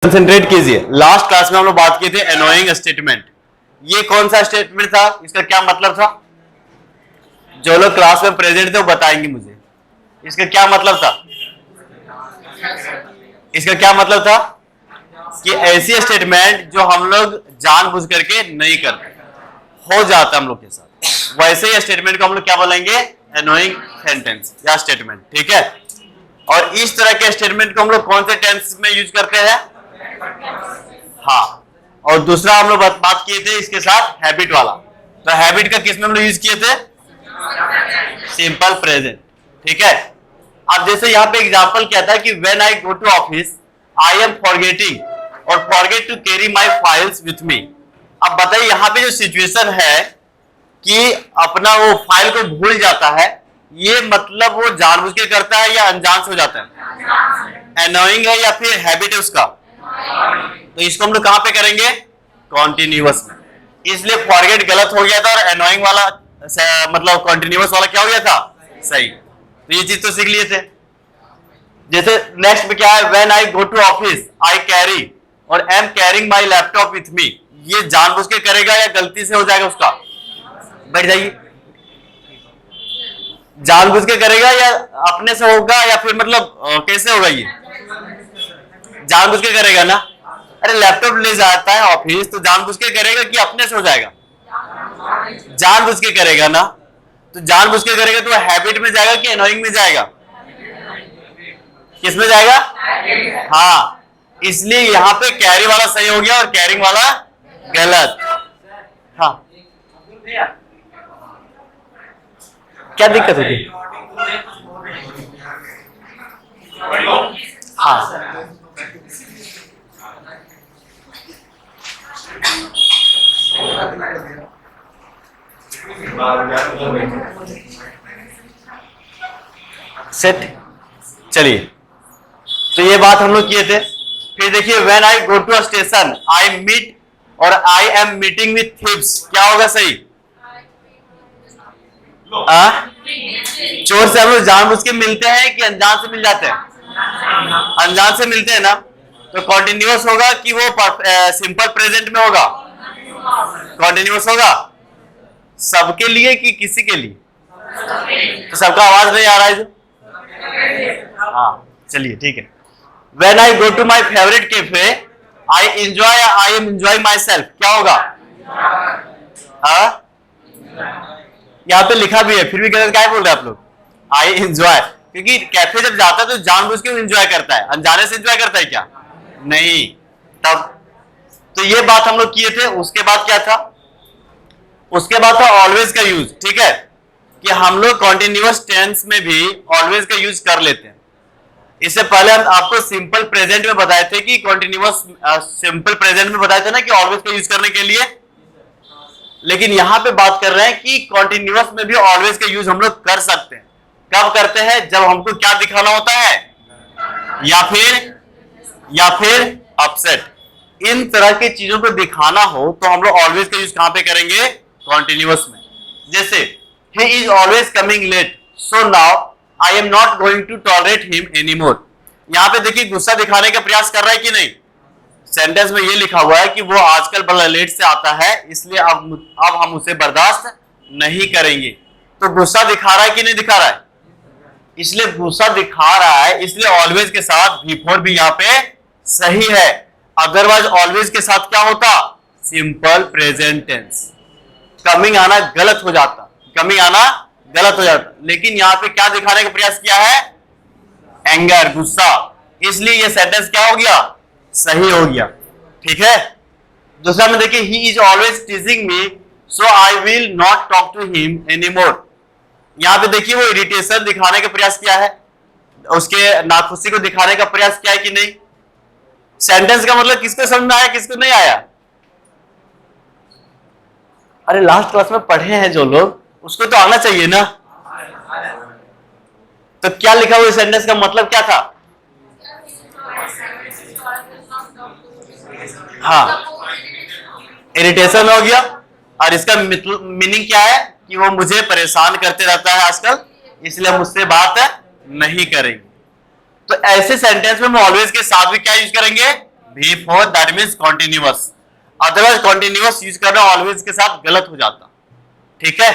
Concentrate कीजिए। Last class में हम लोग बात किए थे एनोइंग स्टेटमेंट। ये कौन सा स्टेटमेंट था, इसका क्या मतलब था? जो लोग क्लास में प्रेजेंट थे वो बताएंगे मुझे इसका क्या मतलब था। इसका क्या मतलब था कि ऐसी स्टेटमेंट जो हम लोग जानबूझ करके नहीं करते, हो जाता हम लोग के साथ, वैसे ही स्टेटमेंट को हम लोग क्या बोलेंगे? एनोइंग सेंटेंस या स्टेटमेंट। ठीक है। और इस तरह के स्टेटमेंट को हम लोग कौन से टेंस में यूज करते हैं? हाँ। और दूसरा हम लोग बात किए थे इसके साथ हैबिट वाला। तो हैबिट का किस में हम लोग यूज किए थे? Simple present. ठीक है। अब जैसे यहाँ पे एग्जांपल क्या था कि when I go to office I am forgetting और forget to carry my files with me. अब बताइए यहाँ पे जो सिचुएशन है कि अपना वो फाइल को भूल जाता है, ये मतलब वो जानबूझ के करता है या अनजान से हो जाता है? एनोइंग है या फिर हैबिट है उसका? तो इसको हम लोग कहां पे करेंगे? कॉन्टिन्यूअस में। इसलिए फॉरगेट गलत हो गया था और एनोइंग वाला मतलब कॉन्टिन्यूअस वाला क्या हो गया था? सही। तो ये चीज तो सीख लिए थे। जैसे नेक्स्ट में क्या है? When I go to office I carry और am carrying my laptop with me. ये जानबूझ के करेगा या गलती से हो जाएगा उसका? बैठ जाइए। जानबूझ के करेगा या अपने से होगा या फिर मतलब कैसे होगा? ये जानबूझ के करेगा ना। अरे लैपटॉप ले जाता है ऑफिस तो जानबूझ के करेगा कि अपने से हो जाएगा? जानबूझ के करेगा ना। तो जानबूझ के करेगा तो हैबिट में जाएगा कि एनोइंग में जाएगा? किस में जाएगा? हाँ। इसलिए यहां पे कैरी वाला सही हो गया और कैरिंग वाला गलत। हाँ, क्या दिक्कत होगी? हाँ, सेट। चलिए, तो ये बात हम लोग किए थे। फिर देखिए when I go to a station I meet और I am meeting with thieves. क्या होगा सही? चोर से हम लोग जानबूझ के मिलते हैं कि अनजान से मिल जाते हैं? अनजान से मिलते हैं ना। तो कॉन्टिन्यूअस होगा कि वो सिंपल प्रेजेंट में होगा? कॉन्टिन्यूअस होगा। सबके लिए कि किसी के लिए? तो सबका आवाज नहीं आ रहा है जो? हाँ, चलिए ठीक है। When I go to my favourite cafe I am enjoying myself. क्या होगा? हाँ, यहाँ पे लिखा भी है फिर भी गलत क्या बोल रहे हैं आप लोग? I enjoy. क्योंकि कैफे जब जाता है तो जानबूझ के एंजॉय करता है, अनजाने से एंजॉय करता है क्या? नहीं। तब तो ये बात हम लोग किए थे। उसके बाद क्या था? उसके बाद था ऑलवेज का यूज। ठीक है, कि हम लोग कॉन्टिन्यूअस टेंस में भी ऑलवेज का यूज कर लेते हैं। इससे पहले हम आपको सिंपल प्रेजेंट में बताए थे कि कॉन्टिन्यूअस सिंपल प्रेजेंट में बताए थे ना कि ऑलवेज का यूज करने के लिए। लेकिन यहां पे बात कर रहे हैं कि कॉन्टिन्यूअस में भी ऑलवेज का यूज हम लोग कर सकते हैं। कब करते हैं? जब हमको क्या दिखाना होता है? या फिर अपसेट। इन तरह की चीजों को दिखाना हो तो हम लोग ऑलवेज का यूज कहां पे करेंगे? कॉन्टिन्यूअस में। जैसे he is always coming late so now I am not going to tolerate him anymore. यहां पे देखिए गुस्सा दिखाने का प्रयास कर रहा है कि नहीं? सेंटेंस में ये लिखा हुआ है कि वो आजकल बड़ा लेट से आता है इसलिए अब हम उसे बर्दाश्त नहीं करेंगे। तो गुस्सा दिखा रहा है कि नहीं दिखा रहा है? इसलिए गुस्सा दिखा रहा है, इसलिए ऑलवेज के साथ बिफोर भी यहाँ पे सही है। अदरवाइज ऑलवेज के साथ क्या होता? Simple present tense. कमिंग आना गलत हो जाता, लेकिन यहाँ पे क्या दिखाने का प्रयास किया है? एंगर, गुस्सा। इसलिए ये सेंटेंस क्या हो गया? सही हो गया। ठीक है। दूसरा में देखिए he is always teasing me so I will not talk to him anymore. यहां पे देखिए वो इरिटेशन दिखाने का प्रयास किया है, उसके नाखुशी को दिखाने का प्रयास किया है कि नहीं? सेंटेंस का मतलब किसको समझ में आया, किसको नहीं आया? अरे लास्ट क्लास में पढ़े हैं जो लोग, उसको तो आना चाहिए ना। तो क्या लिखा हुआ सेंटेंस का मतलब क्या था? हाँ, इरिटेशन हो गया। और इसका मीनिंग क्या है? कि वो मुझे परेशान करते रहता है आजकल, इसलिए मुझसे बात नहीं करेंगे। तो ऐसे सेंटेंस में हम ऑलवेज के साथ भी क्या यूज करेंगे? भी four that means continuous. Otherwise continuous use करना ऑलवेज के साथ गलत हो जाता। ठीक है,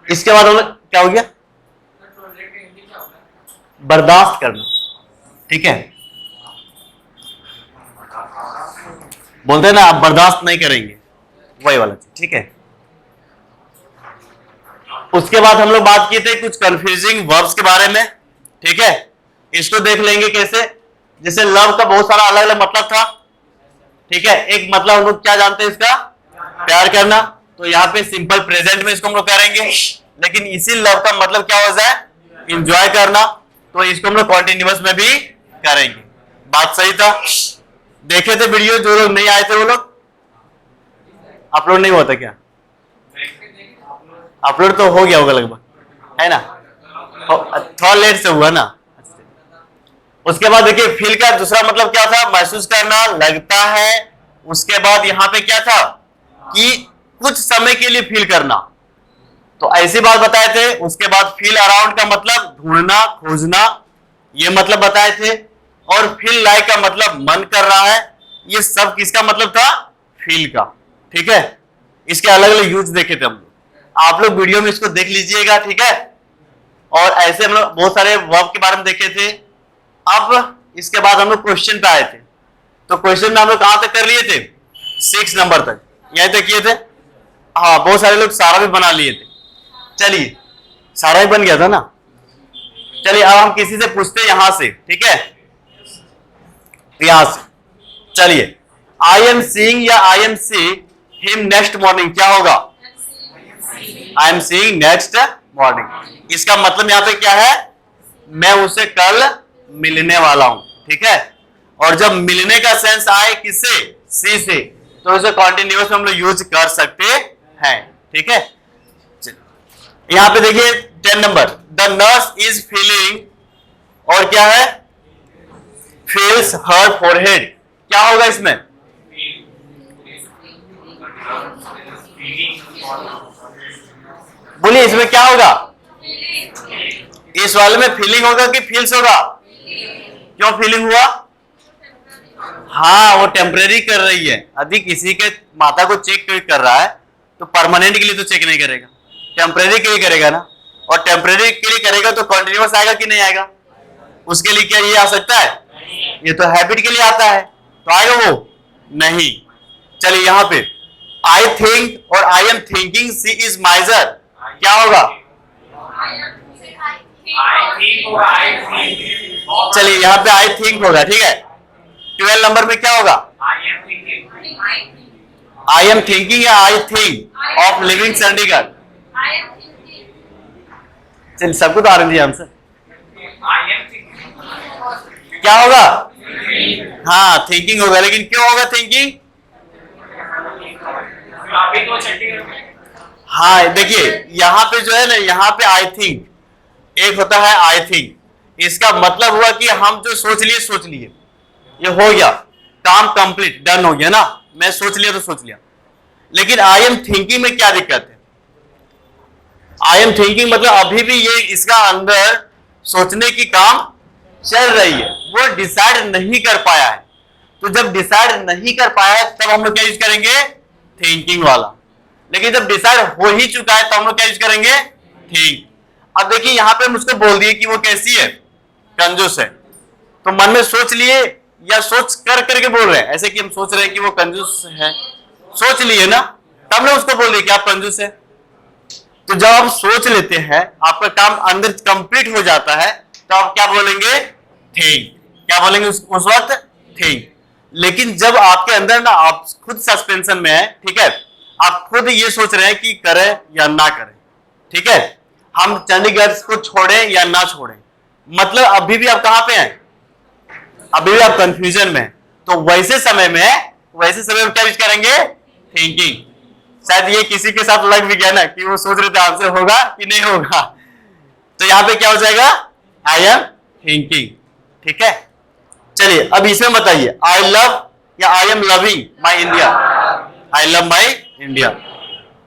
इसके बाद हम लोग क्या हो गया, बर्दाश्त करना। ठीक है, बोलते हैं ना आप बर्दाश्त नहीं करेंगे, वही वाला चीज। ठीक है, उसके बाद हम लोग बात किए थे कुछ कंफ्यूजिंग वर्ब्स के बारे में। ठीक है, इसको देख लेंगे कैसे। जैसे लव का बहुत सारा अलग अलग मतलब था। ठीक है, एक मतलब हम लोग क्या जानते हैं इसका, प्यार करना, तो यहाँ पे सिंपल प्रेजेंट में इसको हम लोग करेंगे। लेकिन इसी लव का मतलब क्या हो जाए, इंजॉय करना, तो इसको हम लोग कॉन्टिन्यूअस में भी करेंगे। बात सही था। देखे थे वीडियो, जो लोग नहीं आए थे वो लोग, अपलोड नहीं हुआ था क्या? अपलोड तो हो गया होगा लगभग, है ना, थोड़ा लेट से हुआ ना। उसके बाद देखिए फील का दूसरा मतलब क्या था, महसूस करना, लगता है। उसके बाद यहाँ पे क्या था कि कुछ समय के लिए फील करना, तो ऐसी बात बताए थे। उसके बाद फील अराउंड का मतलब ढूंढना, खोजना, ये मतलब बताए थे। और फील लाइक का मतलब मन कर रहा है, ये सब किसका मतलब था, फील का। ठीक है, इसके अलग अलग यूज देखे थे हम लोग, आप लोग वीडियो में इसको देख लीजिएगा। ठीक है, और ऐसे हम लोग बहुत सारे वर्ब के बारे में देखे थे। अब इसके बाद हम लोग क्वेश्चन पे आए थे, तो क्वेश्चन में हम लोग कहां तक कर लिए थे, 6 नंबर तक, यहीं तक किए थे। हाँ, बहुत सारे लोग सारा भी बना लिए थे। चलिए, सारा ही बन गया था ना। चलिए अब हम किसी से पूछते हैं यहां से। ठीक है, यहां से चलिए, आई एम सीइंग या I am see him next morning, क्या होगा, I am seeing next morning. इसका मतलब यहां पे क्या है, मैं उसे कल मिलने वाला हूं। ठीक है, और जब मिलने का सेंस आए किससे, सी से, तो इसे कॉन्टिन्यूअस में हम लोग यूज कर सकते हैं। ठीक है, यहां पे देखिए 10 number, the nurse is feeling, और क्या है, फील्स हर फोरहेड, क्या होगा इसमें, बोलिए इसमें क्या होगा, इस वाले में फीलिंग होगा कि फील्स होगा, क्यों फीलिंग हुआ, हाँ वो टेम्परेरी कर रही है। यदि किसी के माता को चेक कर रहा है तो परमानेंट के लिए तो चेक नहीं करेगा, टेम्परेरी के लिए करेगा ना, और टेम्परेरी के लिए करेगा तो कंटिन्यूअस आएगा कि नहीं आएगा, उसके लिए क्या ये आ सकता है, ये तो हैबिट के लिए आता है, तो आएगा वो नहीं। चलिए यहाँ पे आई थिंक और I am thinking she is miser, क्या होगा, चलिए यहाँ पे आई थिंक होगा। ठीक है, 12 नंबर में क्या होगा, आई एम थिंकिंग या I think of living Chandigarh, चलिए सबको तो आ रही है आंसर, क्या होगा, हाँ थिंकिंग होगा। लेकिन क्यों होगा थिंकिंग, हाँ देखिए यहाँ पे जो है ना, यहाँ पे आई थिंक एक होता है, आई थिंक इसका मतलब हुआ कि हम जो सोच लिए ये हो गया, काम कंप्लीट डन हो गया ना, मैं सोच लिया तो सोच लिया। लेकिन आई एम थिंकिंग में क्या दिक्कत है, आई एम थिंकिंग मतलब अभी भी ये इसका अंदर सोचने की काम चल रही है, वो डिसाइड नहीं कर पाया है। तो जब डिसाइड नहीं कर पाया है तब हम लोग क्या यूज करेंगे, थिंकिंग वाला। लेकिन जब डिसाइड हो ही चुका है तो हम लोग क्या यूज करेंगे, थिंक। अब देखिए यहाँ पे मुझको बोल दिए कि वो कैसी है, कंजूस है, तो मन में सोच लिए या सोच कर करके बोल रहे हैं, ऐसे कि हम सोच रहे हैं कि वो कंजूस है, सोच लिए ना, तब ने उसको बोल दिया कि आप कंजूस है। तो जब आप सोच लेते हैं, आपका काम अंदर कंप्लीट हो जाता है, तो आप क्या बोलेंगे, थिंक, क्या बोलेंगे उस वक्त, थिंक। लेकिन जब आपके अंदर ना आप खुद सस्पेंशन में है, ठीक है, आप खुद ये सोच रहे हैं कि करें या ना करें, ठीक है, हम चंडीगढ़ को छोड़ें या ना छोड़ें, मतलब अभी भी आप कहां पे हैं, अभी भी आप कंफ्यूजन में। तो वैसे समय में क्या यूज करेंगे, थिंकिंग। शायद ये किसी के साथ लग भी गया ना कि वो सोच रहे थे आंसर होगा कि नहीं होगा, तो यहां पे क्या हो जाएगा, आई एम थिंकिंग। ठीक है, चलिए अब इसमें बताइए, आई लव या I am loving my India, I love my India.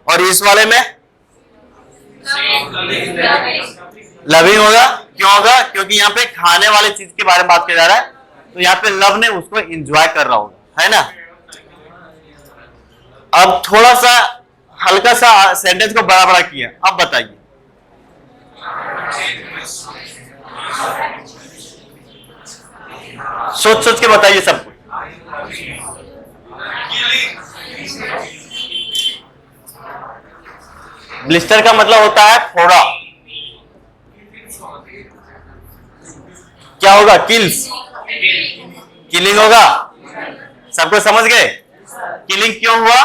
और इस वाले में लविंग होगा, क्यों होगा, क्योंकि यहाँ पे खाने वाले चीज के बारे में बात किया जा रहा है, तो यहाँ पे लव ने उसको एंजॉय कर रहा होगा, है ना। अब थोड़ा सा हल्का सा सेंटेंस को बड़ा बड़ा किया, अब बताइए। सोच सोच के बताइए सबको। ब्लिस्टर का मतलब होता है फोड़ा। क्या होगा? किल्स, किलिंग होगा। सबको समझ गए? किलिंग क्यों हुआ?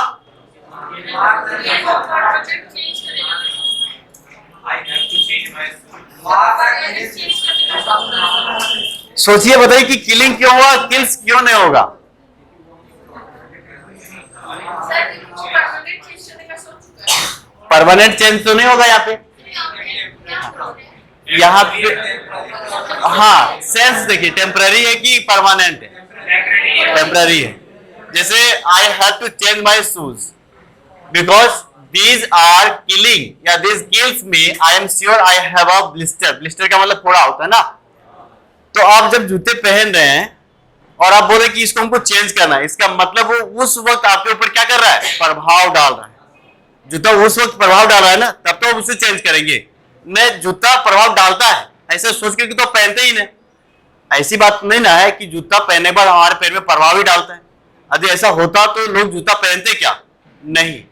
सोचिए, बताइए कि किलिंग क्यों हुआ, किल्स क्यों नहीं होगा? परमानेंट चेंज तो नहीं होगा यहाँ पे। यहाँ पे हाँ, सेंस देखिए, टेम्पररी है कि परमानेंट है? टेम्पररी है। जैसे I have to change my shoes because these are killing या this kills me, I am sure I have a blister. Blister का मतलब फोड़ा होता है ना। तो आप जब जूते पहन रहे हैं और आप बोल रहे कि इसको हमको चेंज करना है, इसका मतलब वो उस वक्त आपके ऊपर क्या कर रहा है? प्रभाव डाल रहा है। जूता उस वक्त प्रभाव डाल रहा है ना, तब तो आप उसे चेंज करेंगे। मैं जूता प्रभाव डालता है ऐसे सोच के कि तो पहनते ही नहीं। ऐसी बात नहीं ना है कि जूता पहनने के बाद हमारे पैर में प्रभाव ही डालता है। यदि ऐसा होता तो लोग जूता पहनते क्या? नहीं।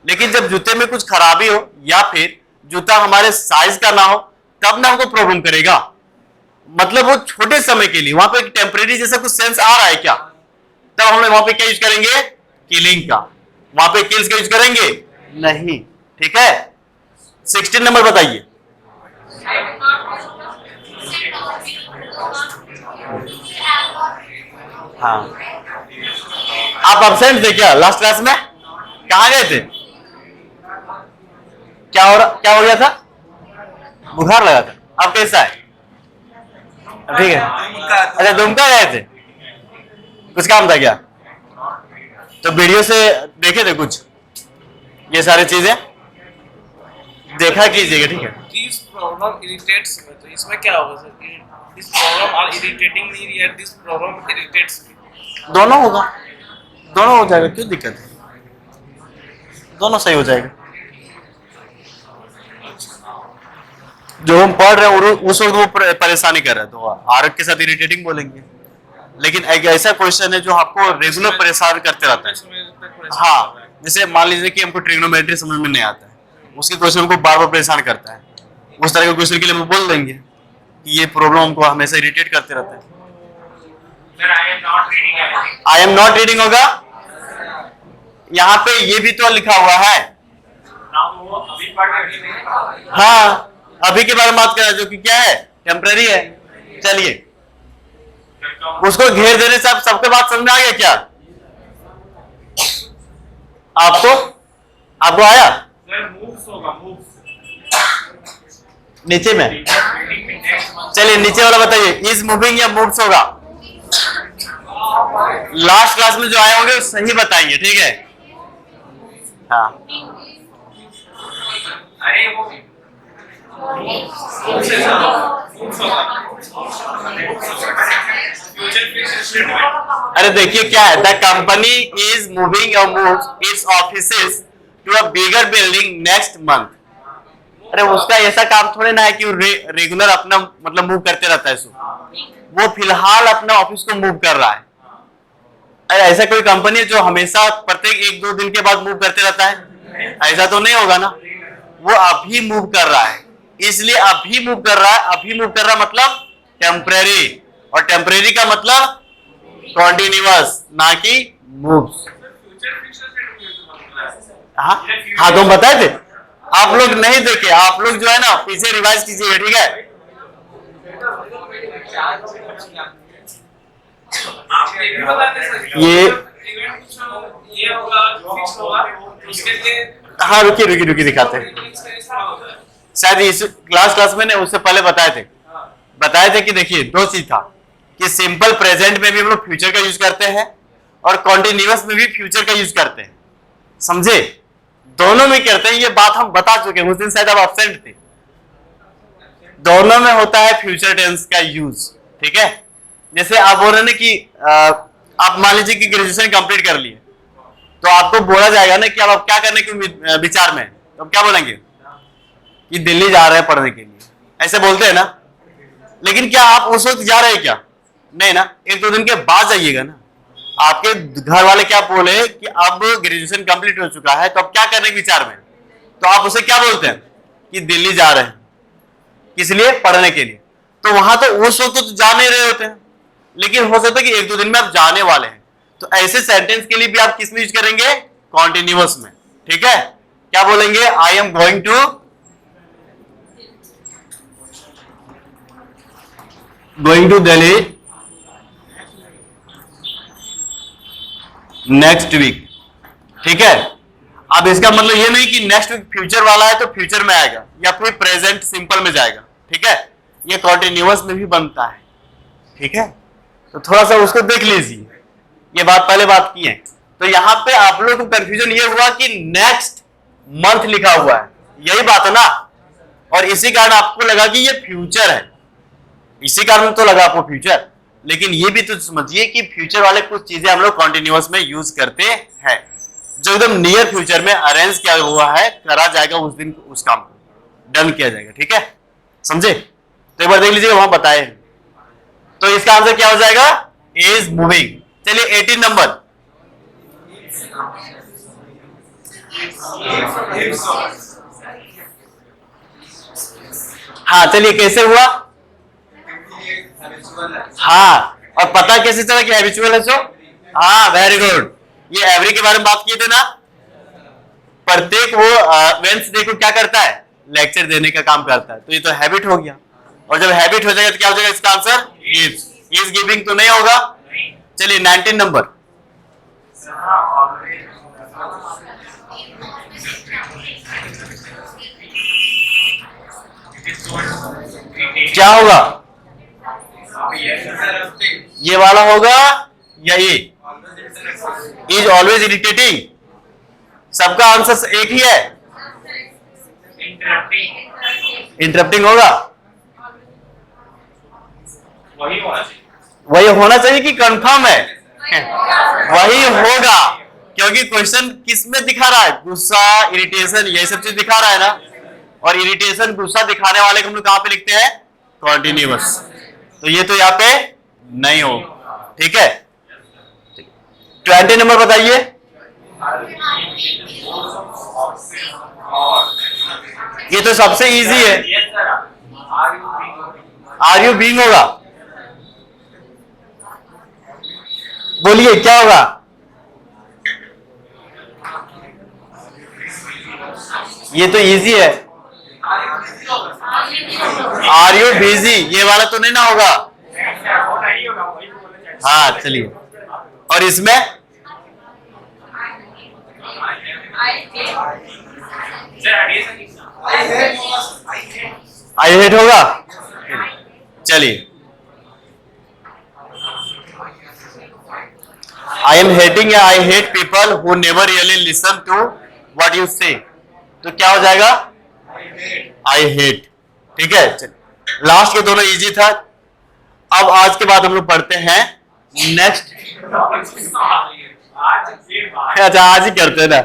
लेकिन जब जूते में कुछ खराबी हो या फिर जूता हमारे साइज का ना हो, तब ना हमको प्रॉब्लम करेगा। मतलब वो छोटे समय के लिए वहां पे टेम्परेरी जैसा कुछ सेंस आ रहा है क्या, तब हम लोग वहां पे क्या यूज करेंगे? किलिंग का। वहां पे किल्स का यूज करेंगे नहीं। ठीक है, 16 नंबर बताइए। हाँ, आप अब्सेंट थे क्या लास्ट क्लास में? कहाँ गए थे? क्या हो गया था? बुखार लगा था। अब कैसा है? ठीक है। अच्छा, दुमका गए थे, कुछ काम था क्या? तो वीडियो से देखे थे कुछ, ये सारी चीजें देखा कीजिएगा। ठीक है। This problem irritates me. तो इसमें क्या होगा sir? This problem are irritating me yet this problem irritates me. दोनों होगा, दोनों हो जाएगा, क्यों दिक्कत है? दोनों सही हो जाएगा। जो हम पढ़ रहे हैं उस वक्त वो परेशानी कर रहे हैं, तो आरक के साथ इरिटेटिंग बोलेंगे। लेकिन एक ऐसा क्वेश्चन है जो आपको रेगुलर परेशान करते रहता है। हाँ, जैसे मान लीजिए कि हमको ट्रिग्नोमेट्री समझ में नहीं आता है, उसके क्वेश्चन हमको बार बार परेशान करता है। उस तरह के क्वेश्चन के लिए हम बोल देंगे कि ये प्रॉब्लम हमको हमेशा इरिटेट करते रहता है। आई एम नॉट रीडिंग होगा। यहाँ पे ये भी तो लिखा हुआ है। हाँ, अभी के बारे में बात कर रहे हैं, जो कि क्या है? टेम्पररी है। चलिए, उसको घेर देने से आप सबके बात समझ में आ गया क्या? आपको आया? नीचे में, चलिए नीचे वाला बताइए, इज मूविंग या मूव्स होगा? लास्ट क्लास में जो आए होंगे सही बताएंगे, ठीक है? हाँ, अरे देखिए क्या है, द कंपनी इज मूविंग और moves its offices to a bigger building next month. अरे उसका ऐसा काम थोड़े ना है कि वो रेगुलर अपना मतलब मूव करते रहता है। वो फिलहाल अपना ऑफिस को मूव कर रहा है। अरे ऐसा कोई कंपनी है जो हमेशा प्रत्येक 1-2 दिन के बाद मूव करते रहता है? ऐसा तो नहीं होगा ना। वो अभी मूव कर रहा है, इसलिए अभी मूव कर रहा है। अभी मूव कर रहा मतलब टेम्परेरी, और टेम्परेरी का मतलब कॉन्टिन्यूअस, ना कि मूव्स। हाँ, तुम बताए थे, आप लोग नहीं देखे। आप लोग जो है ना पीछे रिवाइज कीजिएगा, ठीक है? ये हाँ, रुकिए दिखाते हैं। शायद इस क्लास में ने उससे पहले बताए थे कि देखिए दो चीज था कि सिंपल प्रेजेंट में भी हम लोग फ्यूचर का यूज करते हैं और कॉन्टिन्यूअस में भी फ्यूचर का यूज करते हैं। समझे? दोनों में करते हैं, ये बात हम बता चुके हैं उस दिन, शायद आप एब्सेंट थे। दोनों में होता है फ्यूचर टेंस का यूज, ठीक है? जैसे आप बोल रहे हैं ना कि आप मान लीजिए कि ग्रेजुएशन कंप्लीट कर लिए, तो आपको बोला जाएगा ना कि अब आप क्या करने के विचार में हैं, तो आप क्या बोलेंगे कि दिल्ली जा रहे हैं पढ़ने के लिए, ऐसे बोलते हैं ना। लेकिन क्या आप उस वक्त जा रहे हैं क्या? नहीं ना, 1-2 दिन के बाद जाइएगा ना। आपके घर वाले क्या बोले कि अब ग्रेजुएशन कंप्लीट हो चुका है, तो अब क्या करने के विचार में, तो आप उसे क्या बोलते हैं कि दिल्ली जा रहे हैं, किस लिए? पढ़ने के लिए। तो वहां तो उस वक्त तो जा नहीं रहे होते हैं, लेकिन हो सकता है कि 1-2 दिन में आप जाने वाले हैं। तो ऐसे सेंटेंस के लिए भी आप किस में यूज करेंगे? कॉन्टिन्यूअस में। ठीक है, क्या बोलेंगे? I am going to Delhi next week. ठीक है, अब इसका मतलब ये नहीं कि नेक्स्ट वीक फ्यूचर वाला है तो फ्यूचर में आएगा, या फिर प्रेजेंट सिंपल में जाएगा। ठीक है, ये कॉन्टिन्यूअस में भी बनता है। ठीक है, तो थोड़ा सा उसको देख लीजिए, ये बात पहले बात की है। तो यहां पे आप लोग को कंफ्यूजन ये हुआ कि नेक्स्ट मंथ लिखा हुआ है, यही बात है ना, और इसी कारण आपको लगा कि ये फ्यूचर है, इसी कारण तो लगा आपको फ्यूचर। लेकिन ये भी तो समझिए कि फ्यूचर वाले कुछ चीजें हम लोग कॉन्टिन्यूअस में यूज करते हैं, जो एकदम नियर फ्यूचर में अरेंज किया हुआ है, करा जाएगा उस दिन, उस काम को डन किया जाएगा। ठीक है, समझे? तो एक बार देख लीजिए वहां बताए। तो इसका आंसर क्या हो जाएगा? Is moving. चलिए 18 नंबर। हाँ चलिए, कैसे हुआ? हाँ, और पता कैसे चला कि हैबिचुअल है? जो हाँ, वेरी गुड। ये एवरी के बारे में बात किए थे ना। प्रत्येक वो वेंसडे को क्या करता है? लेक्चर देने का काम करता है। तो ये तो हैबिट हो गया, और जब हैबिट हो जाएगा तो क्या हो जाएगा इसका आंसर? गिव्स। इज गिविंग तो नहीं होगा। चलिए 19 नंबर। क्या होगा? ये वाला होगा या ये? Is always irritating. सबका आंसर एक ही है, इंटरप्टिंग होगा। वही होना चाहिए कि कंफर्म है? वही होगा, क्योंकि क्वेश्चन किस में दिखा रहा है? गुस्सा, इरिटेशन, यही सब चीज दिखा रहा है ना। और इरिटेशन, गुस्सा दिखाने वाले को हम लोग कहां पे लिखते हैं? कॉन्टिन्यूअस। तो ये तो यहाँ पे नहीं हो। ठीक है, 20 नंबर बताइए। ये तो सबसे इजी है। आर यू बीइंग होगा। बोलिए क्या होगा? ये तो इजी है। आर यू बिजी, ये वाला तो नहीं ना होगा। हाँ चलिए, और इसमें आई हेट होगा। चलिए, आई एम हेटिंग या I hate people who never really listen to what you say. तो क्या हो जाएगा? I hate. ठीक है, लास्ट के दोनों इजी था। अब आज के बाद हम लोग पढ़ते हैं नेक्स्ट। अच्छा, आज ही करते हैं ना।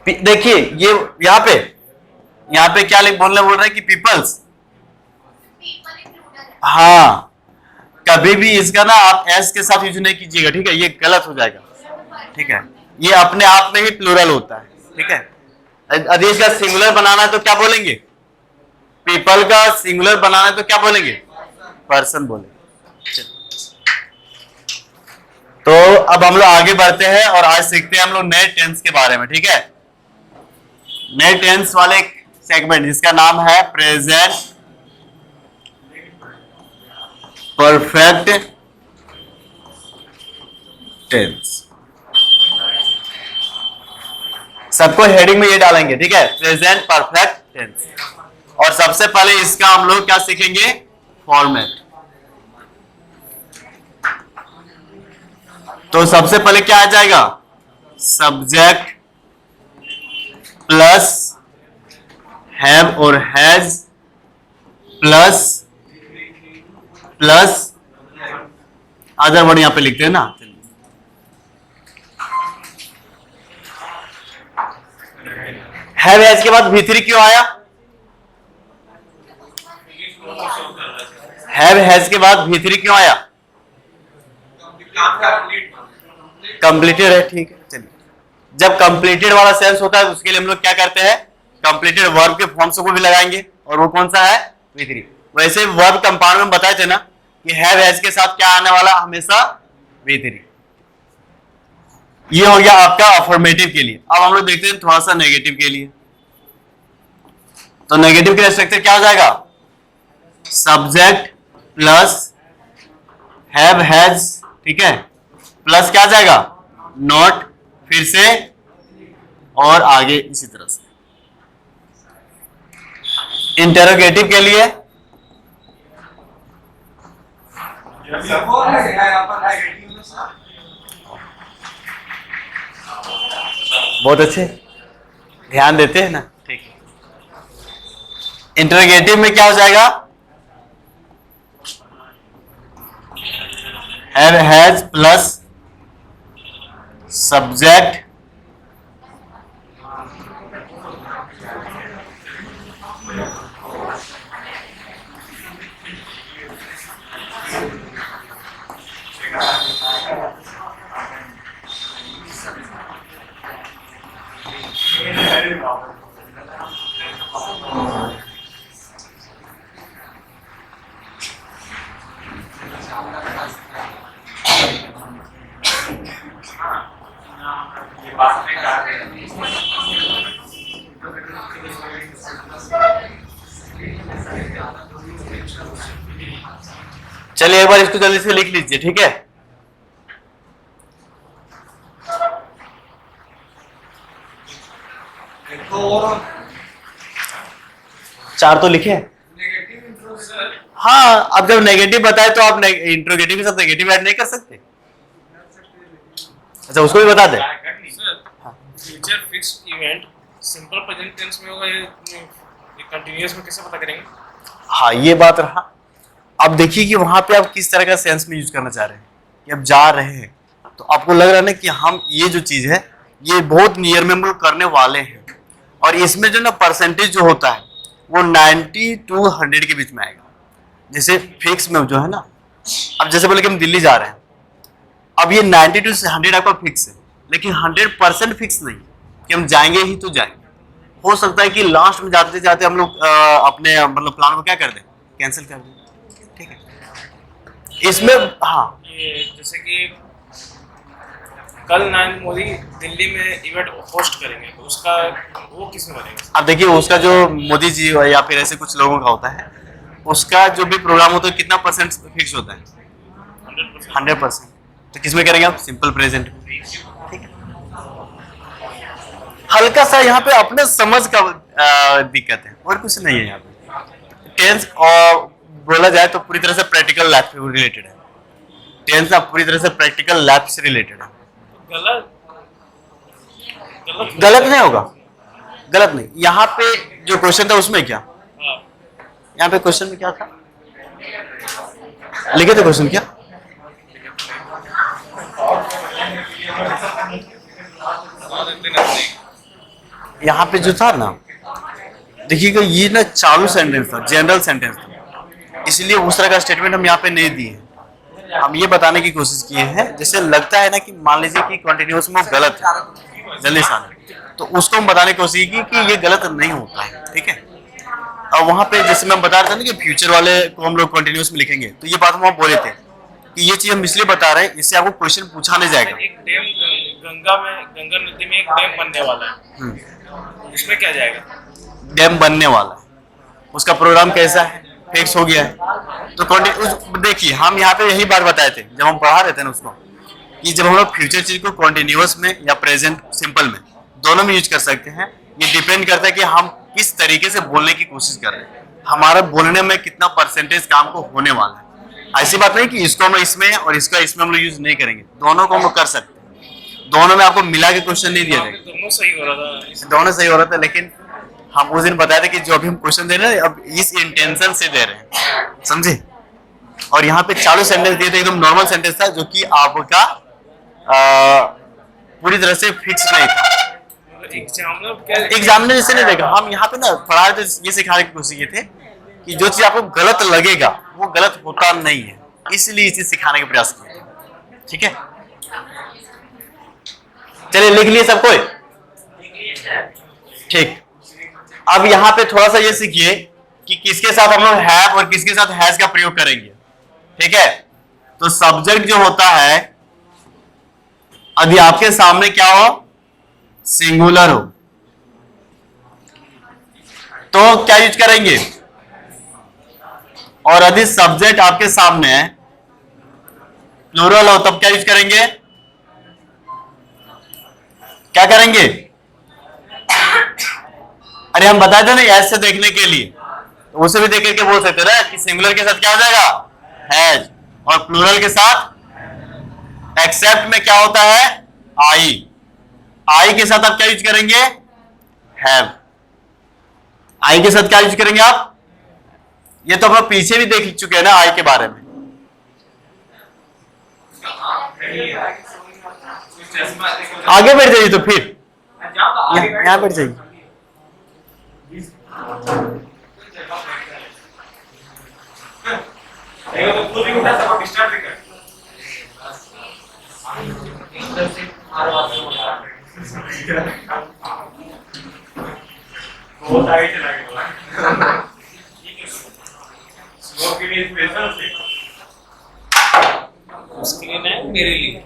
देखिए ये यहाँ पे क्या बोल रहे हैं कि पीपल्स। हाँ, कभी भी इसका ना आप एस के साथ यूज नहीं कीजिएगा। ठीक है, ये गलत हो जाएगा। ठीक है, ये अपने आप में ही प्लूरल होता है। ठीक है, यदि इसका सिंगुलर बनाना है तो क्या बोलेंगे? पीपल का सिंगुलर बनाना है तो क्या बोलेंगे? पर्सन बोलेंगे। तो अब हम लोग आगे बढ़ते हैं और आज सीखते हैं हम लोग नए टेंस के बारे में। ठीक है, नए टेंस वाले सेगमेंट जिसका नाम है प्रेजेंट परफेक्ट टेंस। सबको हेडिंग में ये डालेंगे। ठीक है, प्रेजेंट परफेक्ट टेंस। और सबसे पहले इसका हम लोग क्या सीखेंगे? फॉर्मेट। तो सबसे पहले क्या आ जाएगा? सब्जेक्ट प्लस हैव और हैज प्लस अदर वर्ड यहां पे लिखते हैं ना। हैव हैज के बाद V3 क्यों आया? हैव हैज के बाद V3 क्यों आया? कंप्लीटेड है, ठीक है। चलिए, जब कंप्लीटेड वाला सेंस होता है तो उसके लिए हम लोग क्या करते हैं? कंप्लीटेड वर्ब के फॉर्म्स को भी लगाएंगे, और वो कौन सा है? V3। वैसे वर्ब कंपाउंड में बताए थे ना कि हैव हैज के साथ क्या आने वाला? हमेशा V3। ये हो गया आपका अफर्मेटिव के लिए। अब हम लोग देखते हैं थोड़ा सा नेगेटिव के लिए। तो नेगेटिव के लिए स्ट्रक्चर क्या हो जाएगा? सब्जेक्ट प्लस हैव हैज, ठीक है, प्लस क्या आ जाएगा? नॉट, फिर से और आगे इसी तरह से। इंटेरोगेटिव के लिए बहुत अच्छे, ध्यान देते हैं ना, ठीक है। इंटेरोगेटिव में क्या हो जाएगा? हैव हैज प्लस सब्जेक्ट चलिए एक बार इसको जल्दी से लिख लीजिए, ठीक है। चार तो लिखे। हाँ, अब जब नेगेटिव बताए तो आप इंट्रोगेटिव के साथ नेगेटिव ऐड नहीं कर सकते। अच्छा, उसको भी बता दे। Future fixed event simple present tense में होगा, ये कंटीन्यूअस में कैसे पता करेंगे? हाँ, ये बात रहा। अब देखिए कि वहां पे आप किस तरह का सेंस में यूज करना चाह रहे हैं कि अब जा रहे हैं, तो आपको लग रहा है ना कि हम ये जो चीज है ये बहुत नियर में हम लोग करने वाले हैं, और इसमें जो ना परसेंटेज जो होता है वो 90 to 100 के बीच में आएगा। जैसे फिक्स में जो है ना, अब जैसे बोले कि हम दिल्ली जा रहे हैं, अब ये 90 to 100 आपका फिक्स है, लेकिन 100% फिक्स नहीं कि हम जाएंगे ही तो जाएंगे। हो सकता है कि लास्ट में जाते जाते हम लोग अपने मतलब प्लान को क्या कर दें, कैंसिल कर दें, ठीक है। इसमें हाँ, ये जैसे कि कल नरेंद्र मोदी दिल्ली में इवेंट होस्ट करेंगे, तो उसका वो किसमें बनेगा? अब देखिए उसका जो मोदी जी या फिर ऐसे कुछ लोगों का होता है, उसका जो भी प्रोग्राम होता है कितना परसेंट फिक्स होता है? 100%। तो किसमें करेंगे आप? सिंपल प्रेजेंट में, ठीक है। हल्का सा यहाँ पे अपने समझ का दिक्कत है, और कुछ नहीं है यहाँ पे। टेंस और बोला जाए तो पूरी तरह से प्रैक्टिकल लाइफ से रिलेटेड है। टेंस ना पूरी तरह से प्रैक्टिकल लाइफ से रिलेटेड है। गलत नहीं होगा, गलत नहीं। यहाँ पे जो क्वेश्चन था उसमें क्या, यहाँ पे क्वेश्चन में क्या था लिखे थे? क्वेश्चन क्या? यहाँ पे जो था ना, देखिएगा ये ना चालू सेंटेंस था, जनरल सेंटेंस था, इसलिए उस तरह का स्टेटमेंट हम यहाँ पे नहीं दिए। हम ये बताने की कोशिश किए हैं, जैसे लगता है ना कि मान लीजिए कि कंटिन्यूअस में गलत है, जल्दी से आना, तो उसको हम बताने की कोशिश की कि ये गलत नहीं होता है, ठीक है। और वहां पे जैसे मैं बता रहा था ना कि फ्यूचर वाले को हम लोग कंटिन्यूअस में लिखेंगे, तो ये बात हम बोले थे कि ये चीज हम इसलिए बता रहे हैं, इससे आपको क्वेश्चन पूछा नहीं जाएगा। एक डैम गंगा नदी में एक डैम बनने वाला है, इसमें क्या जाएगा? डैम बनने वाला है, उसका प्रोग्राम कैसा है, फिक्स हो गया है। तो देखिए हम यहाँ पे यही बात बताए थे जब हम पढ़ा रहे थे ना उसको, कि जब हम लोग फ्यूचर चीज को कॉन्टिन्यूअस में या प्रेजेंट सिंपल में दोनों में यूज कर सकते हैं। ये डिपेंड करता है कि हम किस तरीके से बोलने की कोशिश कर रहे हैं, हमारा बोलने में कितना परसेंटेज काम को होने वाला है। ऐसी बात नहीं कि इसको हम इसमें और इसका इसमें हम लोग यूज नहीं करेंगे, दोनों को हम लोग कर सकते हैं। दोनों में आपको मिला के क्वेश्चन नहीं दिया जाएगा। दोनों सही हो रहा था, दोनों सही हो रहा था, लेकिन हम उस दिन बताए थे कि जो अभी हम क्वेश्चन दे रहे हैं अब इस इंटेंशन से दे रहे हैं, समझे। और यहाँ पे चालू सेंटेंस दिए थे, एकदम नॉर्मल सेंटेंस था जो कि आपका पूरी तरह से फिक्स नहीं था। एग्जामिनर जैसे नहीं देगा। हम यहाँ पे ना पढ़ा तो ये सिखाने की कोशिश किए थे कि जो चीज आपको गलत लगेगा वो गलत होता नहीं है, इसलिए इसे सिखाने का प्रयास किया। ठीक है, चलिए लिख लिए सब कोई। ठीक, अब यहाँ पे थोड़ा सा ये सीखिए कि किसके साथ हम लोग हैव और किसके साथ हैज का प्रयोग करेंगे। ठीक है, तो सब्जेक्ट जो होता है यदि आपके सामने क्या हो, सिंगुलर हो, तो क्या यूज करेंगे। और यदि सब्जेक्ट आपके सामने है प्लूरल हो तब क्या यूज करेंगे, क्या करेंगे। अरे हम बताए थे ना ऐसे देखने के लिए, तो उसे भी देख करके बोल सकते ना कि सिंगुलर के साथ क्या हो जाएगा, हैज, और प्लूरल के साथ एक्सेप्ट में क्या होता है, आई। आई के साथ आप क्या यूज करेंगे, हैव। आई के साथ क्या यूज करेंगे आप, ये तो हम पीछे भी देख चुके हैं ना आई के बारे में। आगे बढ़ जाइए, तो फिर यहां बढ़ जाइए। उसके लिए नहीं, मेरे लिए।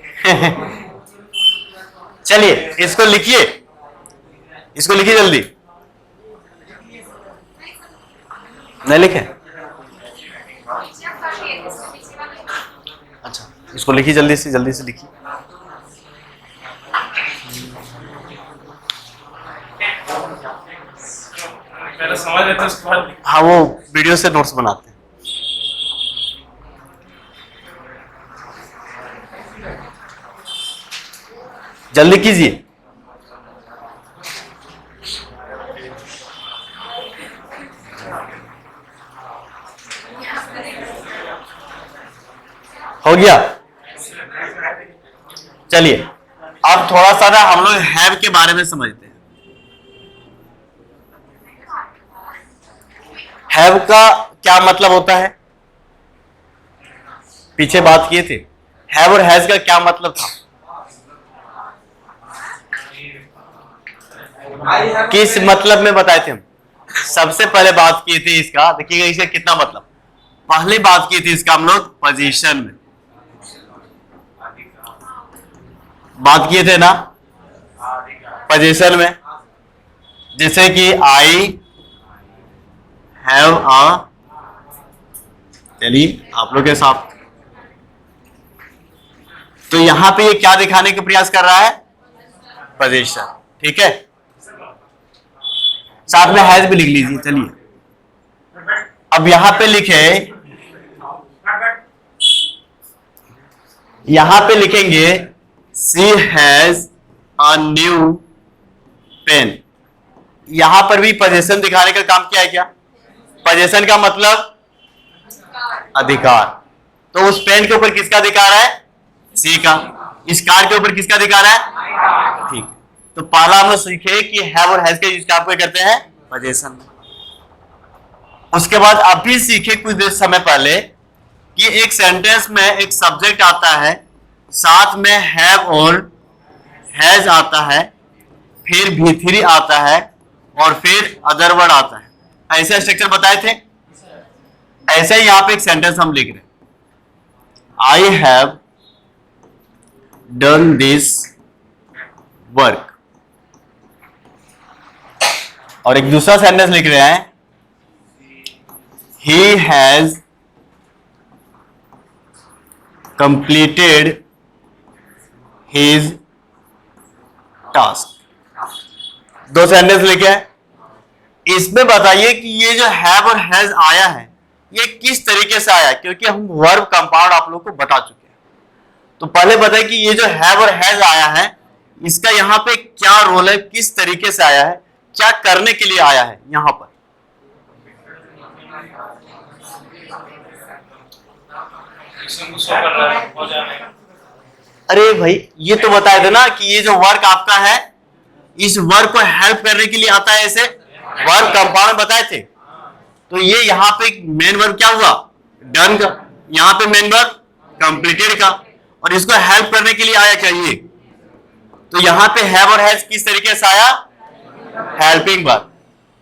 चलिए इसको लिखिए, इसको लिखिए जल्दी। नहीं लिखे, अच्छा इसको लिखिए जल्दी से लिखिए। पहले समझ लेते हैं उसके बाद। हाँ, वो वीडियो से नोट्स बनाते हैं। जल्दी कीजिए। हो गया। चलिए अब थोड़ा सा ना हम लोग हैव के बारे में समझते हैं। हैव का क्या मतलब होता है, पीछे बात किए थे। हैव और हैज का क्या मतलब था, किस मतलब में बताए थे हम। सबसे पहले बात की थी इसका, देखिएगा इसका कितना मतलब। पहले बात की थी इसका हम लोग पोजीशन में बात किए थे ना, पोजीशन में, जैसे कि आई हैव अ, चलिए आप लोग के साथ। तो यहां पे ये क्या दिखाने का प्रयास कर रहा है, पोजीशन। ठीक है, साथ में हैज भी लिख लीजिए। चलिए अब यहां पे लिखे, यहां पे लिखेंगे she has a new pen. यहां पर भी पोजीशन दिखाने का काम किया है क्या, पोजीशन का मतलब अधिकार। तो उस पेन के ऊपर किसका अधिकार है, सी का। इस कार के ऊपर किसका अधिकार है, ठीक। तो पहला हम लोग सीखे कि हैव और हैज का यूज क्या करते हैं, पोजीशन। उसके बाद अभी सीखे कुछ देर समय पहले कि एक सेंटेंस में एक सब्जेक्ट आता है, साथ में हैव और हैज आता है, फिर भी3 आता है और फिर अदर वर्ड आता है। ऐसे स्ट्रक्चर बताए थे। ऐसे ही यहां पे एक सेंटेंस हम लिख रहे हैं, I have done this work. और एक दूसरा सेंटेंस लिख रहे हैं, he has completed his task। दो सेंटेंस लिखे हैं। इसमें बताइए कि ये जो हैव और हैज आया है ये किस तरीके से आया, क्योंकि हम वर्ब कंपाउंड आप लोगों को बता चुके हैं। तो पहले बताइए कि ये जो हैव और हैज आया है इसका यहाँ पे क्या रोल है, किस तरीके से आया है, क्या करने के लिए आया है यहां पर? गुस्सा कर रहा है हो जाने का। अरे भाई ये तो बताए थे ना कि ये जो वर्क आपका है, इस वर्क को हेल्प करने के लिए आता है, ऐसे वर्क कंपाउंड बताए थे। तो ये यहाँ पे मेन वर्ब क्या हुआ? डन का। यहाँ पे मेन वर्ब कंप्लीटेड का, और इसको हेल्प करने के लिए आया क्या ये? तो यहाँ पे हैव और हैज किस तरीके से आया? Helping verb.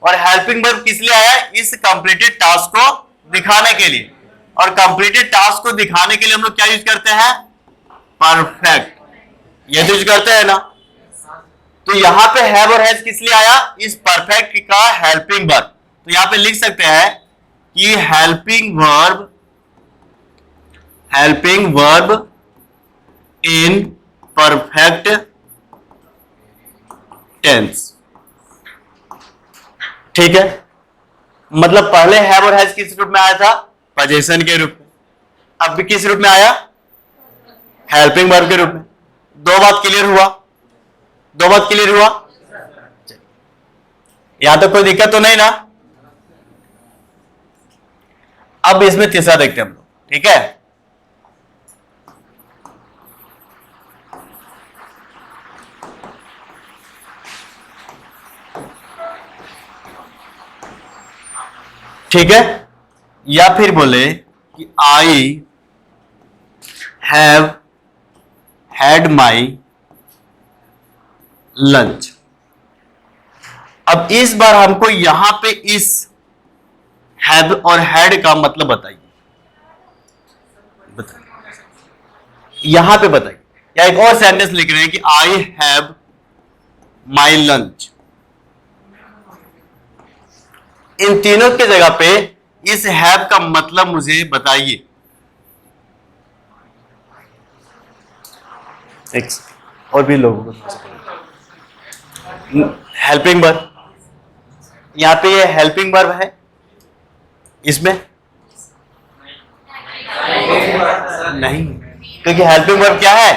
और हेल्पिंग वर्ब किस लिए आया? इस कंप्लीटेड टास्क को दिखाने के लिए। और कंप्लीटेड टास्क को दिखाने के लिए हम लोग क्या यूज करते हैं? परफेक्ट। ये तो यूज करते हैं ना। तो यहां पे हैव और हैज किस लिए आया? इस परफेक्ट का हेल्पिंग वर्ब। तो यहां पे लिख सकते हैं कि helping verb in perfect tense. ठीक है, मतलब पहले हैव और हैज किस रूप में आया था? पोजीशन के रूप में। अब भी किस रूप में आया? हेल्पिंग वर्ब के रूप में। दो बात क्लियर हुआ? दो बात क्लियर हुआ? यहां तक कोई दिक्कत तो नहीं ना? अब इसमें तीसरा देखते हैं हम लोग, ठीक है। ठीक है, या फिर बोले कि I have had my lunch. अब इस बार हमको यहां पे इस हैव और हैड का मतलब बताइए। यहां पे बताइए, या एक और सेंटेंस लिख रहे हैं कि आई हैव माई लंच। इन तीनों के जगह पे इस हैव का मतलब मुझे बताइए। और भी लोगों को हेल्पिंग वर्ब, यहां पे ये हेल्पिंग वर्ब है, इसमें नहीं, क्योंकि हेल्पिंग वर्ब क्या है?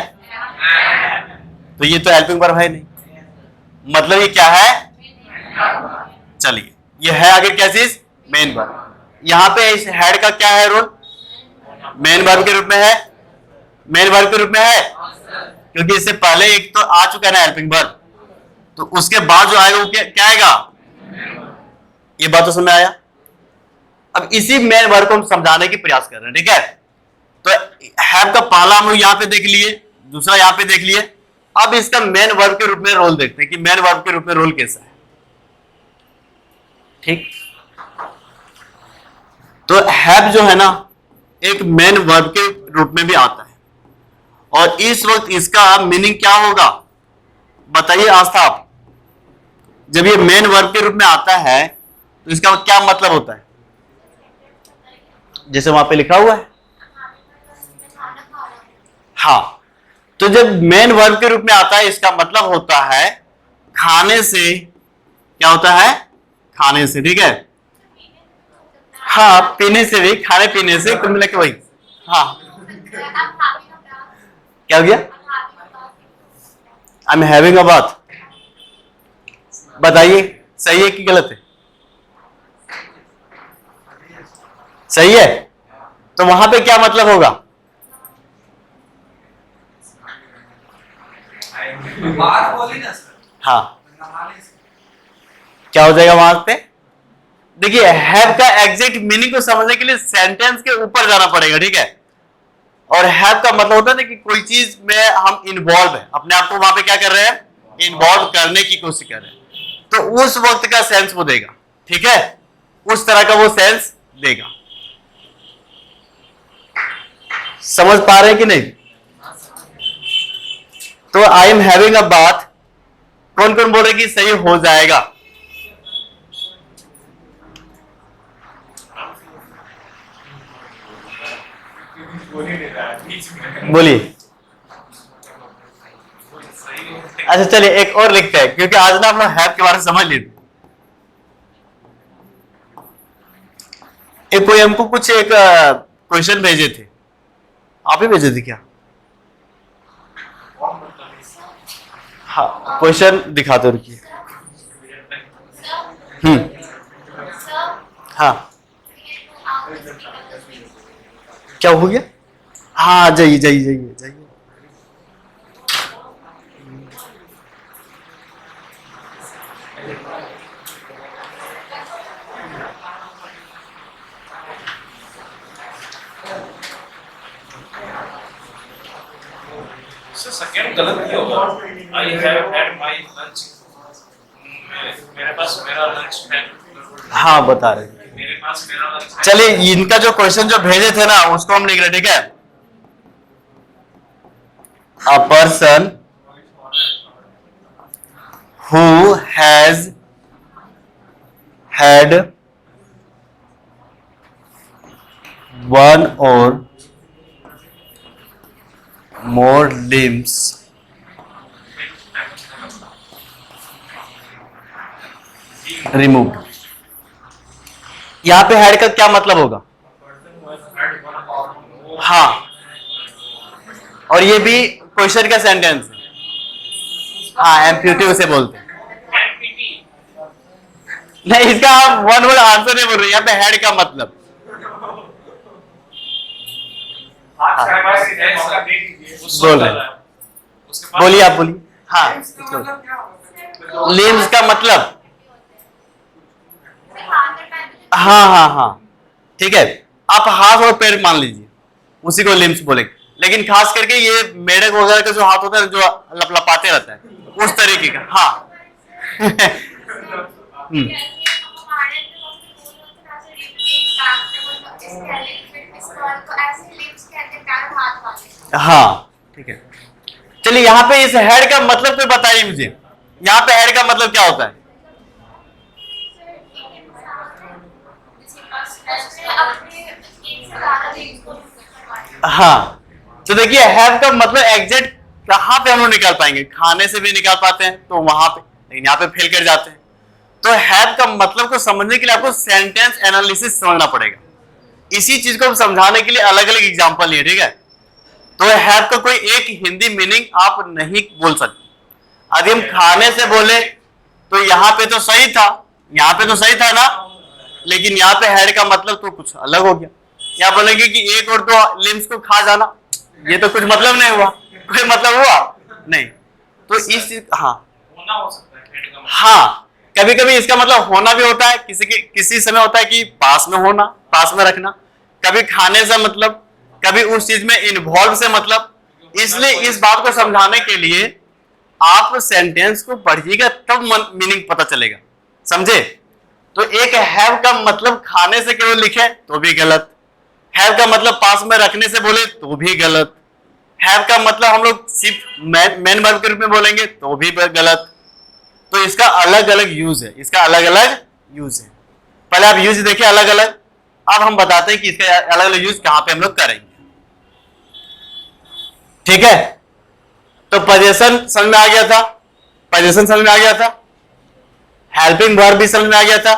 तो ये तो हेल्पिंग वर्ब है नहीं, मतलब ये क्या है? चलिए, ये है आगे क्या चीज? Main verb. यहां पे इस हेड का क्या है रोल? मेन वर्ब के रूप में है। मेन वर्ब के रूप में है क्योंकि इससे पहले एक तो आ चुका है ना हेल्पिंग वर्ब, तो उसके बाद जो आएगा वो क्या आएगा? ये बात तो समझ में आया? अब इसी मेन वर्ब को हम समझाने की प्रयास कर रहे हैं, ठीक है। तो हैव का पहला हम लोग यहां पे देख लिए, दूसरा यहां पे देख लिए। अब इसका मेन वर्ब के रूप में रोल देखते हैं कि मेन वर्ब के रूप में रोल कैसा है। ठीक, तो हैव जो है ना एक मेन वर्ब के रूप में भी आता है, और इस वक्त इसका मीनिंग क्या होगा बताइए आस्था आप? जब ये मेन वर्ब के रूप में आता है तो इसका क्या मतलब होता है? जैसे वहां पे लिखा हुआ है, हाँ, तो जब मेन वर्ब के रूप में आता है इसका मतलब होता है खाने से। क्या होता है? खाने से, ठीक है। हाँ, पीने से भी, खाने पीने से कुल मिला के वही। हाँ, क्या हो गया? आई एम हैविंग अ बात। बताइए सही है कि गलत है? सही है। तो वहां पे क्या मतलब होगा? बात बोली ना सर। हाँ, नहाने से। क्या हो जाएगा वहां पे? देखिए, हैव का एग्जैक्ट मीनिंग को समझने के लिए सेंटेंस के ऊपर जाना पड़ेगा, ठीक है। और हैव का मतलब होता है ना कि कोई चीज में हम इन्वॉल्व है, अपने आप को वहां पे क्या कर रहे हैं? इन्वॉल्व करने की कोशिश कर रहे हैं। तो उस वक्त का सेंस वो देगा, ठीक है, उस तरह का वो सेंस देगा। समझ पा रहे हैं कि नहीं? तो आई एम हैविंग अ बात, कौन कौन बोल रहे कि सही हो जाएगा? बोलिए। अच्छा चलिए एक और लिखते हैं, क्योंकि आज ना हम लोग हैव के बारे में समझ लेते। एक कोई हमको कुछ एक क्वेश्चन भेजे थे, आप ही भेजे थे क्या? हाँ, क्वेश्चन दिखाते रुकिए। हाँ क्या हो गया? हाँ जाइए जाइए जाइए जाइए। सर सेकंड गलत नहीं होगा। आई हैव हैड माय लंच। मेरे पास मेरा लंच है। हाँ बता रहे हैं। मेरे पास मेरा लंच है। चलिए इनका जो क्वेश्चन जो भेजे थे ना उसको हम लिख रहे, ठीक है। A person who has had one और more limbs removed। यहां पे हेड का क्या मतलब होगा? हाँ, और ये भी क्वेश्चन का सेंटेंस है। हाँ एम्प्यूटी उसे बोलते हैं। नहीं, इसका आप वन वर्ड आंसर नहीं बोल रहे, यहाँ पे हेड का मतलब। बोल रहे हैं। बोलिए आप बोलिए। हाँ लिम्स का मतलब, हाँ हाँ हाँ ठीक है। आप हाथ और पैर मान लीजिए, उसी को लिम्स बोलेंगे। लेकिन खास करके ये मेढक वगैरह का जो हाथ होता है जो लपलपाते रहता है उस तरीके का। हाँ हाँ ठीक है। चलिए यहाँ पे इस हेड का मतलब कोई बताइए मुझे, यहाँ पे हेड का मतलब क्या होता है? हाँ तो देखिए हैव का मतलब एग्जैक्ट कहाँ पे हम लोग निकाल पाएंगे? खाने से भी निकाल पाते हैं तो वहां पे, लेकिन यहाँ पे फेल कर जाते हैं। तो हैव का मतलब को समझने के लिए आपको सेंटेंस एनालिसिस समझना पड़ेगा। इसी चीज को समझाने के लिए अलग अलग एग्जांपल लिए, ठीक है। तो हैव का कोई एक हिंदी मीनिंग आप नहीं बोल सकते। यदि हम खाने से बोले तो यहाँ पे तो सही था, यहाँ पे तो सही था ना, लेकिन यहाँ पे हेड का मतलब तो कुछ अलग हो गया। यहाँ बोलेंगे कि एक और दो लिम्स को खा जाना, ये तो कुछ मतलब नहीं हुआ, कोई मतलब हुआ नहीं। तो इस हाँ होना हो सकता है हेड का मतलब। हाँ कभी कभी इसका मतलब होना भी होता है, किसी समय होता है कि पास में होना, पास में रखना। कभी खाने से मतलब, कभी उस चीज में इन्वॉल्व से मतलब। इसलिए इस बात को समझाने के लिए आप सेंटेंस को पढ़िएगा तब मीनिंग पता चलेगा, समझे। तो एक हैव का मतलब खाने से केवल लिखे तो भी गलत, हैव का मतलब पास में रखने से बोले तो भी गलत, हैव का मतलब हम लोग सिर्फ मेन वर्ब के रूप में बोलेंगे तो भी गलत। तो इसका अलग अलग यूज है, इसका अलग अलग यूज है। पहले आप यूज देखिए अलग अलग, अब हम बताते हैं कि इसका अलग अलग यूज कहां पे हम लोग करेंगे, ठीक है। तो पोजीशन समझ में आ गया था, पोजीशन समझ में आ गया था, हेल्पिंग वर्ब भी समझ में आ गया था।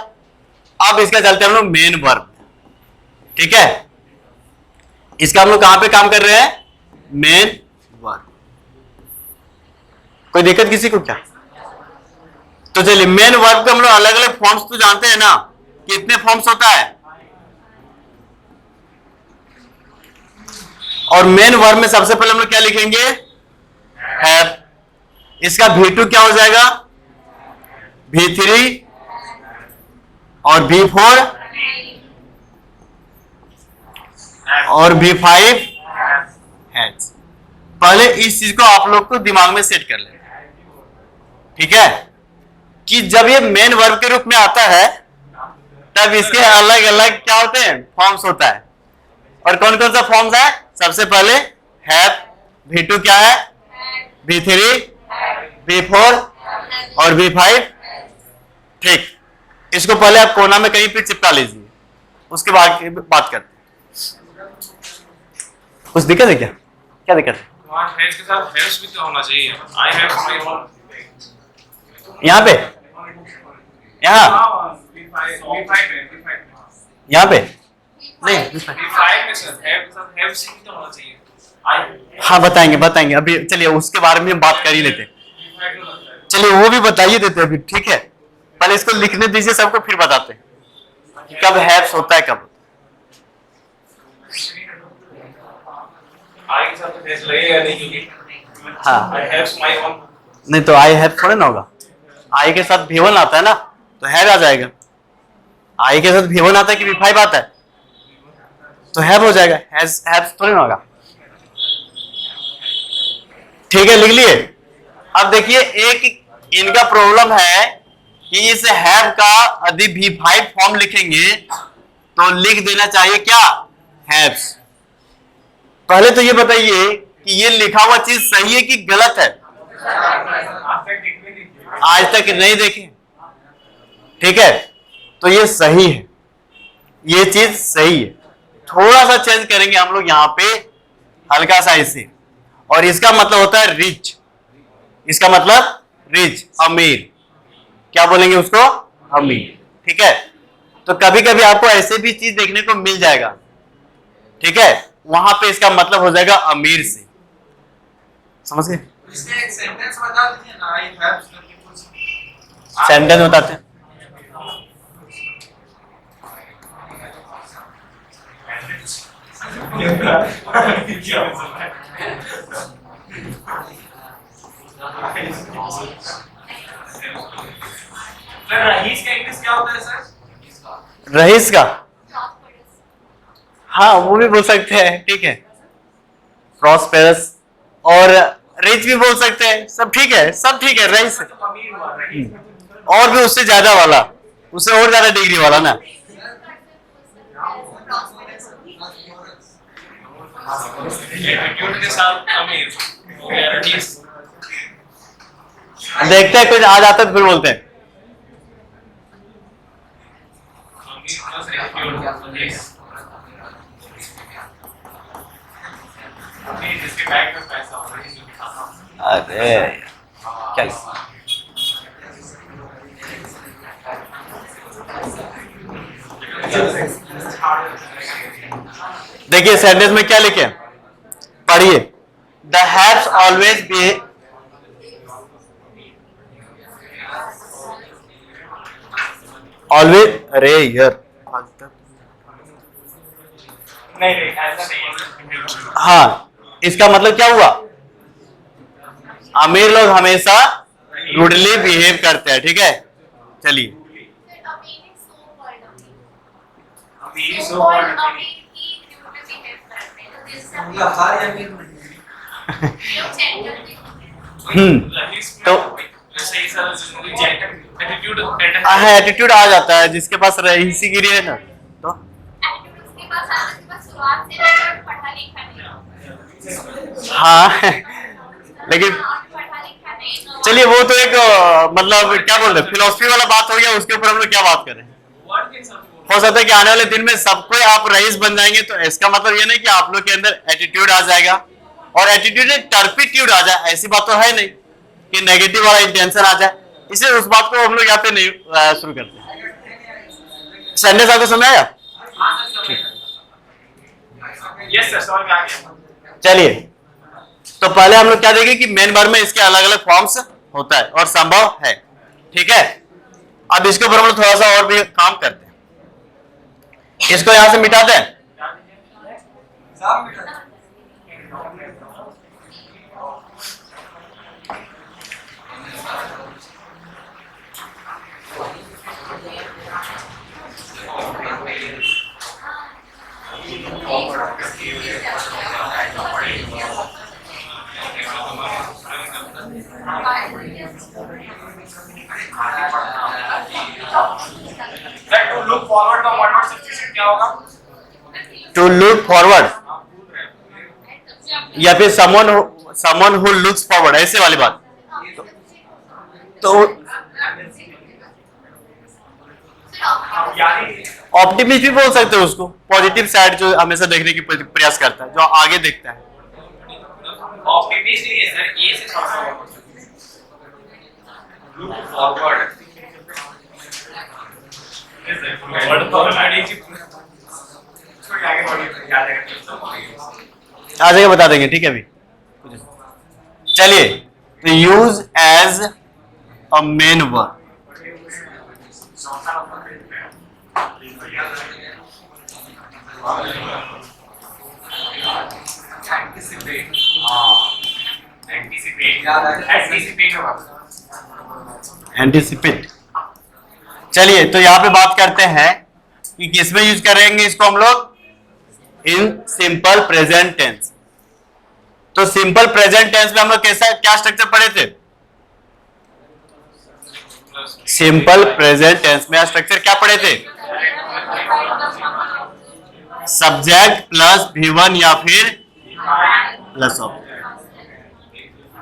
अब इसका चलते हैं हम लोग मेन वर्ब, ठीक है। इसका हम लोग कहां पे काम कर रहे हैं? Main verb. कोई दिक्कत किसी को क्या? तो चलिए मेन वर्ब के हम लोग अलग अलग फॉर्म्स तो जानते हैं ना, कितने फॉर्म्स होता है। और मेन वर्ब में सबसे पहले हम लोग क्या लिखेंगे? हैव। इसका V2 क्या हो जाएगा? V3 और V4 और V5 हैज। पहले इस चीज को आप लोग को दिमाग में सेट कर लें, ठीक है, कि जब ये मेन वर्ब के रूप में आता है तब इसके अलग अलग क्या होते हैं? फॉर्म्स होता है। और कौन कौन सा फॉर्म्स है? सबसे पहले हैव, V2 क्या है? V3, V4 और V5, ठीक। इसको पहले आप कोना में कहीं पे चिपका लीजिए, उसके बाद बात करते हैं। कुछ दिक्कत है क्या? क्या दिक्कत है? वहाँ हैज के साथ हैव्स भी तो होना चाहिए। I have my own. यहाँ पे, यहाँ V5 यहाँ पे नहीं, में सर हैव के साथ हैव्स भी तो होना चाहिए। आई हाँ बताएंगे बताएंगे, अभी चलिए उसके बारे में हम बात कर ही लेते हैं। V5 में लगता है। चलिए वो भी बताइए देते हैं अभी, ठीक है। पहले इसको लिखने दीजिए सबको, फिर बताते हैं। कि कब हैव्स होता है कब। आई के साथ तो फेस लगेगा नहीं क्योंकि हाँ आई हैव माय ओन। नहीं तो आई हैव थोड़ा ना होगा, आई के साथ V1 आता है ना तो हैव आ जाएगा। आई के साथ V1 आता है कि V5 आता है तो हैव हो जाएगा, हैव थोड़ी ना होगा। ठीक है लिख लिए। अब देखिए एक इनका प्रॉब्लम है कि इस हैव का यदि V5 फॉर्म लिखेंगे तो लिख देना चाहिए क्या, हैव्स। पहले तो ये बताइए कि ये लिखा हुआ चीज सही है कि गलत है। आज तक नहीं देखे, ठीक है तो ये सही है, ये चीज सही है। थोड़ा सा चेंज करेंगे हम लोग यहाँ पे हल्का सा इसे, और इसका मतलब होता है रिच। इसका मतलब रिच, अमीर। क्या बोलेंगे उसको, अमीर। ठीक है तो कभी कभी आपको ऐसे भी चीज देखने को मिल जाएगा, ठीक है, वहां पे इसका मतलब हो जाएगा अमीर से। समझ गए? इसका एक सेंटेंस बता दीजिए ना, आई हैव करके कुछ सेंटेंस बताते हैं। सर रईस का इंग्लिश क्या होता है सर? रईस का, हाँ वो भी बोल सकते हैं, ठीक है, प्रॉस्पेरस, और रिच भी बोल सकते हैं, सब ठीक है, सब ठीक है। रईस अमीर हुआ रईस। और भी उससे ज्यादा वाला, उससे और ज्यादा डिग्री वाला ना। एटीट्यूड के साथ अमीर हो गया रईस। देखते हैं कुछ आ जाता है तो फिर बोलते हैं। अमीर प्लस एटीट्यूड यस। अमीर जिसके बैग में पैसा हो रईस जो खाता। अरे क्या, देखिए सेंटेंस में क्या लिखे, पढ़िए। The haves always be, always, अरे यार नहीं नहीं ऐसा नहीं है। हाँ इसका मतलब क्या हुआ, अमीर लोग हमेशा रूडली बिहेव करते हैं। ठीक है चलिए, अमीर सो वर्ड मतलब हर अमीर नहीं। तो सही सर जेंटल एटीट्यूड हाँ एटीट्यूड आ जाता है जिसके पास रईसी गिरी है ना, तो हाँ लेकिन चलिए वो तो एक मतलब क्या बोल रहे फिलोसफी वाला बात हो गया, उसके ऊपर हम लोग क्या बात करें। वर्ड के साथ हो सकता है कि आने वाले दिन में सबको आप रईस बन जाएंगे, तो इसका मतलब ये नहीं कि आप लोग के अंदर एटीट्यूड आ जाएगा, और एटीट्यूड में टर्पिट्यूड आ जाए, ऐसी बात तो है नहीं कि नेगेटिव वाला इंटेंशन आ जाए। इसलिए उस बात को हम लोग यहाँ पे नहीं शुरू करते। सेंटेंस आपको समझ आया? यस सर समझ में आ गया। चलिए तो पहले हम लोग क्या देखें कि मेन वर्ब में इसके अलग अलग फॉर्म्स होता है और संभव है। ठीक है अब इसके ऊपर हम लोग थोड़ा सा और भी काम करते हैं। इसको यहां से मिटाते हैं। सब मिटा सर टू लुक फॉरवर्ड का वन वर्ड सब्स्टिट्यूट क्या होगा? टू लुक फॉरवर्ड या फिर समवन हु लुक्स फॉरवर्ड, ऐसे वाली बात। तो यानी ऑप्टिमिस्ट भी बोल सकते हो उसको, पॉजिटिव साइड जो हमेशा देखने की प्रयास करता है, जो आगे देखता है। ऑप्टिमिस्ट नहीं है सर, ए से थोड़ा सा लुक फॉरवर्ड वर्ड तो ऑलरेडी इसको आगे बढ़िए याद है आ जाएगा बता देंगे। ठीक है अभी चलिए तो use as a main verb. Anticipate. चलिए तो यहाँ पे बात करते हैं कि किसमें यूज करेंगे इसको हम लोग, इन सिंपल प्रेजेंट टेंस। तो सिंपल प्रेजेंट टेंस में हम लोग कैसा क्या स्ट्रक्चर पढ़े थे? सिंपल प्रेजेंट टेंस में स्ट्रक्चर क्या पढ़े थे? सब्जेक्ट प्लस V1 या फिर प्लस ऑब्जेक्ट।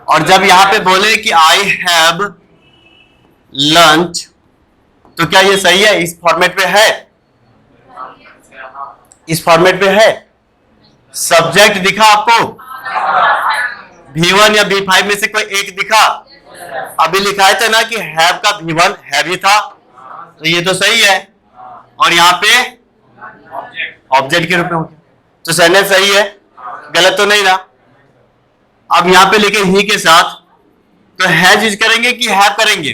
और जब यहां पे बोले कि आई हैव लंच, तो क्या ये सही है? इस फॉर्मेट पे है? इस फॉर्मेट पे है? सब्जेक्ट दिखा आपको? V1 या V5 में से कोई एक दिखा? अभी लिखाया था ना कि हैव का V1 हैव ही था, तो ये तो सही है। और यहाँ पे ऑब्जेक्ट के रूप में हो गया, तो सेंटेंस सही है, गलत तो नहीं ना। अब यहाँ पे लिखे ही के साथ, तो हैज यूज करेंगे कि हैव करेंगे?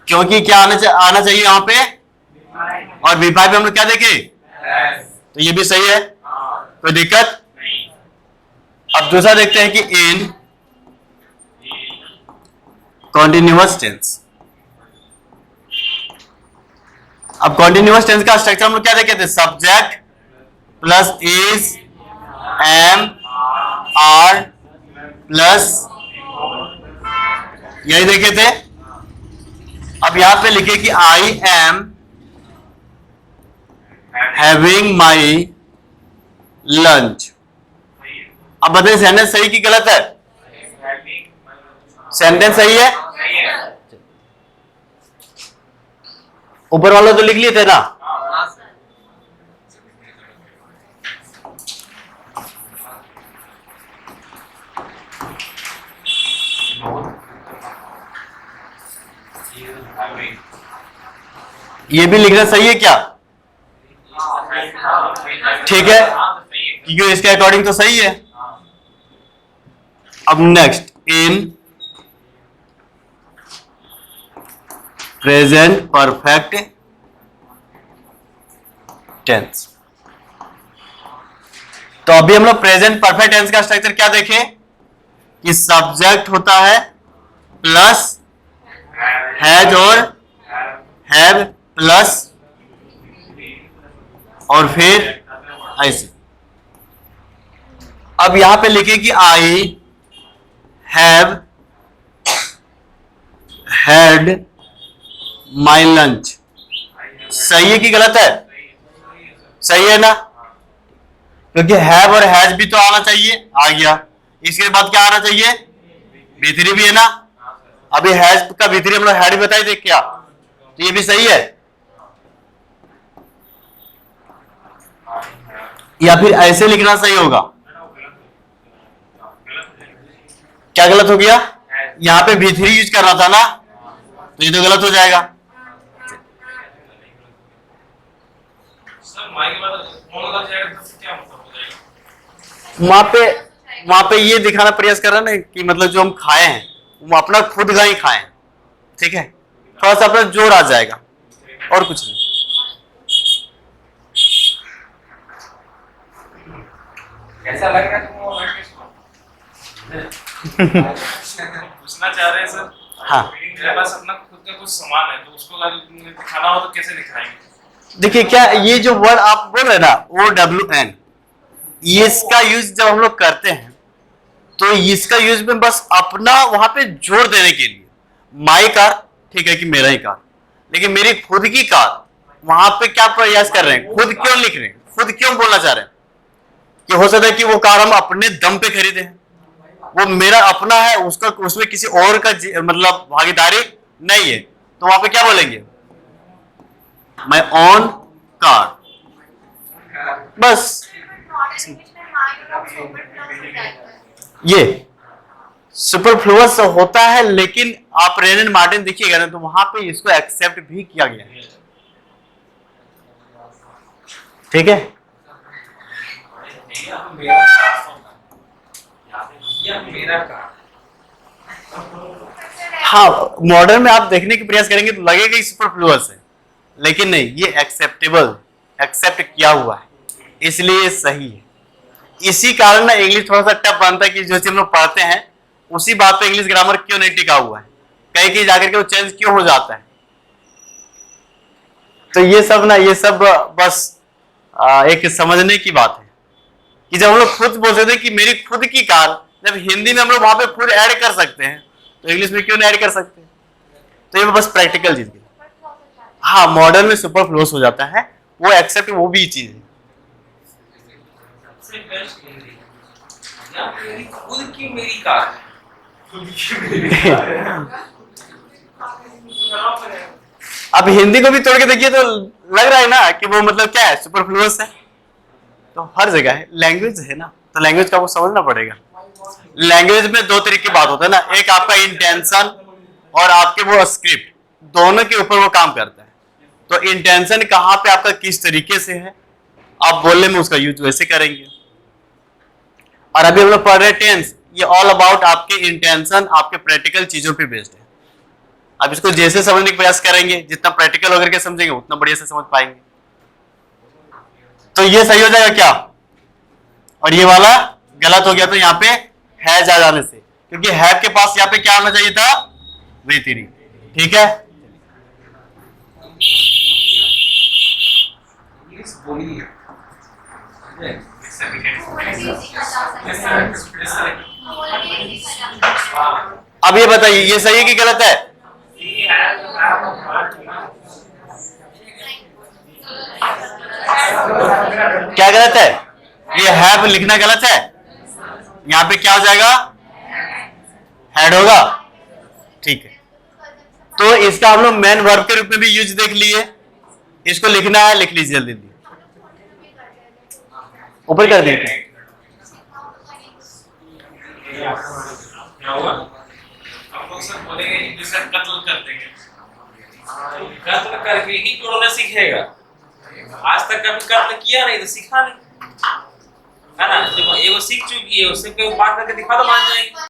क्योंकि क्या आना चाहिए यहाँ पे, और V5 पे हम लोग क्या देखे? तो ये भी सही है, कोई दिक्कत? अब दूसरा देखते हैं कि इन कॉन्टिन्यूअस टेंस। अब कॉन्टिन्यूअस टेंस का स्ट्रक्चर हम लोग क्या देखे थे? Subject plus is, am, are plus, यही देखे थे। अब यहां पे लिखे कि I am having my lunch. अब बताइए सेंटेंस सही कि गलत है? सेंटेंस सही है। ऊपर वाला तो लिख लिए थे ना? ये भी लिखना सही है क्या? ठीक है, क्योंकि इसके अकॉर्डिंग तो सही है। अब next, in present perfect tense. तो अभी हम लोग प्रेजेंट परफेक्ट टेंस का स्ट्रक्चर क्या देखें कि सब्जेक्ट होता है प्लस हैज और हैव प्लस और फिर ऐसे। अब यहां पे लिखे कि I have had my lunch. सही है कि गलत है? सही है ना, क्योंकि हैव और हैज भी तो आना चाहिए, आ गया। इसके बाद क्या आना चाहिए? V3 भी है ना। अभी हैज का V3 हम लोग हैड ही बताए थे क्या, तो ये भी सही है। या फिर ऐसे लिखना सही होगा? क्या गलत हो गया? यहां पे V3 यूज करना था ना, तो ये तो गलत हो जाएगा। वहां पे ये दिखाना प्रयास कर रहा है ना कि मतलब जो हम खाए हैं वो अपना खुद का ही खाएं, ठीक है? थोड़ा सा अपना जोर आ जाएगा और कुछ नहीं। कैसा लग रहा है तुमको? पूछना चाह रहे हैं सर। हाँ, मेरे पास अपना खुद का कुछ सामान है, तो उसको अगर दिखाना हो तो कैसे दिखाएंगे? देखिए क्या ये जो वर्ड आप बोल रहे हैं ना OWN, इसका यूज जब हम लोग करते हैं तो इसका यूज में बस अपना वहां पे जोर देने के लिए, माई कार, ठीक है कि मेरा ही कार, लेकिन मेरी खुद की कार, वहां पे क्या प्रयास कर रहे हैं? खुद क्यों लिख रहे हैं? खुद क्यों बोलना चाह रहे हैं? कि हो सकता है कि वो कार हम अपने दम पे खरीदे हैं, वो मेरा अपना है, उसका उसमें किसी और का मतलब भागीदारी नहीं है, तो वहां पे क्या बोलेंगे? माई ओन कार, बस। ये सुपरफ्लुअस होता है, लेकिन आप रेन एंड मार्टिन देखिएगा ना तो वहां पे इसको एक्सेप्ट भी किया गया है, ठीक है? हाँ, मॉडर्न में आप देखने की प्रयास करेंगे तो लगेगा कि सुपरफ्लुअस है, लेकिन नहीं, ये एक्सेप्टेबल, एक्सेप्ट किया हुआ है, इसलिए ये सही है। इसी कारण ना इंग्लिश थोड़ा सा टफ बनता है कि जो चीज हम लोग पढ़ते हैं उसी बात पे इंग्लिश ग्रामर क्यों नहीं टिका हुआ है, कहीं कहीं जाकर के वो चेंज क्यों हो जाता है। तो ये सब ना, ये सब बस एक समझने की बात है कि जब हम लोग खुद बोलते थे कि मेरी खुद की कार, जब हिंदी में हम लोग वहां पे खुद ऐड कर सकते हैं तो इंग्लिश में क्यों नहीं ऐड कर सकते। तो ये बस प्रैक्टिकल चीज है। हाँ, मॉडर्न में सुपरफ्लुअस हो जाता है, वो एक्सेप्ट, वो भी चीज है। सबसे बेस्ट हिंदी या मेरी खुद की मेरी कार, अब हिंदी को भी तोड़ के देखिए तो लग रहा है ना कि वो मतलब क्या है, सुपरफ्लुअस है। तो हर जगह है, लैंग्वेज है ना, तो लैंग्वेज का आपको समझना पड़ेगा। लैंग्वेज में दो तरीके की बात होता है ना, एक आपका इंटेंशन और आपके वो स्क्रिप्ट, दोनों के ऊपर वो काम करता है। तो इंटेंशन कहाँ पे आपका किस तरीके से है, आप बोलने में उसका यूज वैसे करेंगे। और अभी हम लोग पढ़ रहे हैं टेंस, ये ऑल अबाउट आपके इंटेंशन, आपके प्रैक्टिकल चीजों पे बेस्ड है। अब इसको जैसे समझने का प्रयास करेंगे, जितना प्रैक्टिकल होकर के समझेंगे उतना बढ़िया से समझ पाएंगे। तो ये सही हो जाएगा क्या, और ये वाला गलत हो गया, तो यहाँ पे हैज आ जाने से, क्योंकि हैव के पास यहाँ पे क्या आना चाहिए था, रीतिरी। ठीक है, इंग्लिश बोलिए। अब ये बताइए ये सही है कि गलत है। क्या गलत है, ये हैव लिखना गलत है। यहाँ पे क्या हो जाएगा, हैड होगा। ठीक है, तो इसका हम लोग मेन वर्ब के रूप में भी यूज देख लिए। इसको लिखना है, लिख लीजिए जल्दी जल्दी, ऊपर कर देंगे। क्या हुआ, हम लोग सब बोलेंगे इंग्लिश में कत्ल कर देंगे, कत्ल करके ही कोरोना सीखेगा। आज तक कभी कत्ल किया नहीं तो सीखा नहीं, है ना। जब एगो सीख चुकी है उससे कोई बात करके दिखा तो मान जाएगी।